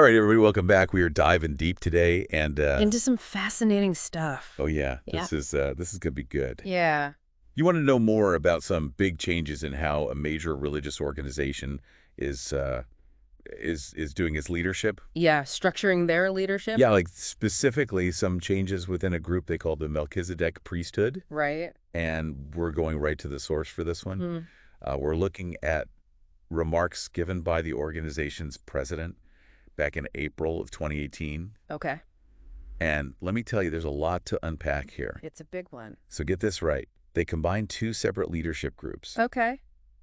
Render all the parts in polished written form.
All right, everybody, welcome back. We are diving deep today and into some fascinating stuff. oh yeah, Yeah. this is gonna be good. Yeah. You want to know more about some big changes in how a major religious organization is doing its leadership? Yeah. Structuring their leadership. Yeah, like specifically some changes within a group they call the Melchizedek Priesthood, Right. and we're going right to the source for this one. Hmm. We're looking at remarks given by the organization's president back in April of 2018. Okay. And let me tell you, there's a lot to unpack here. It's a big one. So get this right. They combined two separate leadership groups, Okay.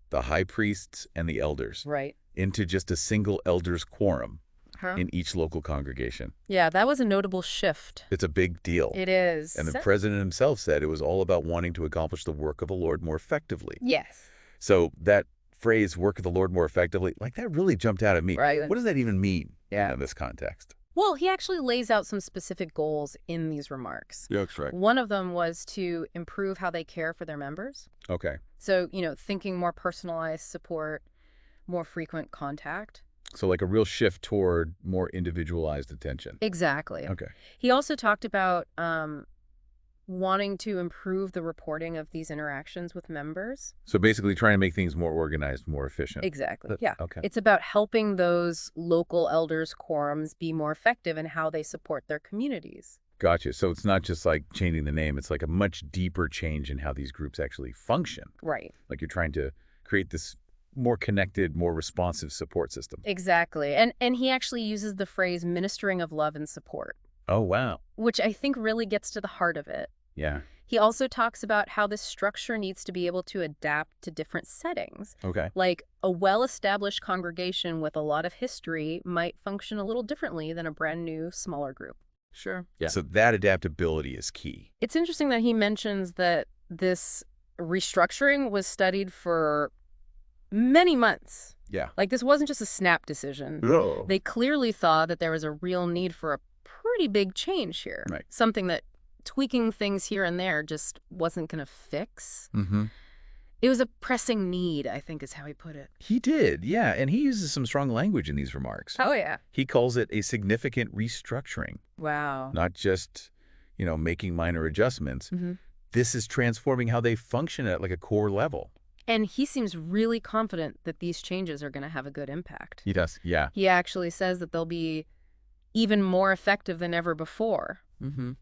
the high priests and the elders, Right. into just a single elders quorum Huh? in each local congregation. Yeah, that was a notable shift. It's a big deal. It is. And the president himself said it was all about wanting to accomplish the work of the Lord more effectively. Yes. So that phrase, work of the Lord more effectively, like that really jumped out at me. Right. What does that even mean Yeah. in this context? Well, he actually lays out some specific goals in these remarks. Yeah, that's right. One of them was to improve how they care for their members. Okay. So, thinking more personalized support, more frequent contact. So like a real shift toward more individualized attention. Exactly. Okay. He also talked about wanting to improve the reporting of these interactions with members. So basically trying to make things more organized, more efficient. Exactly. Yeah. Okay. It's about helping those local elders quorums be more effective in how they support their communities. Gotcha. So it's not just like changing the name. It's like a much deeper change in how these groups actually function. Right. Like you're trying to create this more connected, more responsive support system. Exactly. And he actually uses the phrase ministering of love and support, Oh, wow. which I think really gets to the heart of it. Yeah. He also talks about how this structure needs to be able to adapt to different settings. Okay. Like a well-established congregation with a lot of history might function a little differently than a brand new, smaller group. Sure. Yeah. So that adaptability is key. It's interesting that he mentions that this restructuring was studied for many months. Yeah. Like this wasn't just a snap decision. No. They clearly thought that there was a real need for a pretty big change here. Right. Something that tweaking things here and there just wasn't going to fix. Mm-hmm. It was a pressing need, I think is how he put it. He did, yeah. And he uses some strong language in these remarks. Oh, yeah. He calls it a significant restructuring, Wow. not just, making minor adjustments. Mm-hmm. This is transforming how they function at like a core level. And he seems really confident that these changes are going to have a good impact. He does, yeah. He actually says that they'll be even more effective than ever before. Mm-hmm.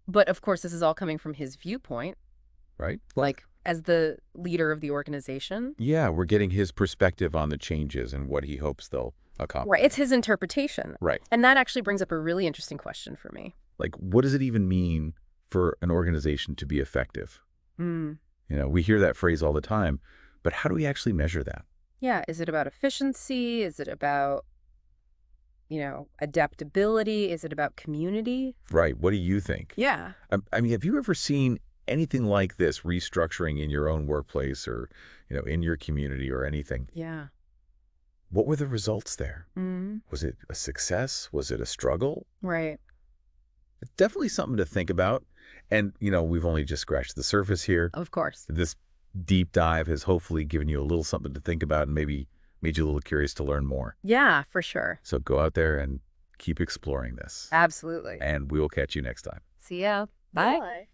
But of course, this is all coming from his viewpoint, Right? like as the leader of the organization. Yeah, we're getting his perspective on the changes and what he hopes they'll accomplish. Right. It's his interpretation. Right. And that actually brings up a really interesting question for me. Like, what does it even mean for an organization to be effective? We hear that phrase all the time, but how do we actually measure that? Yeah. Is it about efficiency? Is it about, adaptability? Is it about community? Right. What do you think? Yeah. I mean, have you ever seen anything like this restructuring in your own workplace or, in your community or anything? Yeah. What were the results there? Mm-hmm. Was it a success? Was it a struggle? Right. It's definitely something to think about. And, we've only just scratched the surface here. Of course. This deep dive has hopefully given you a little something to think about and maybe made you a little curious to learn more. Yeah, for sure. So go out there and keep exploring this. Absolutely. And we will catch you next time. See ya. Bye.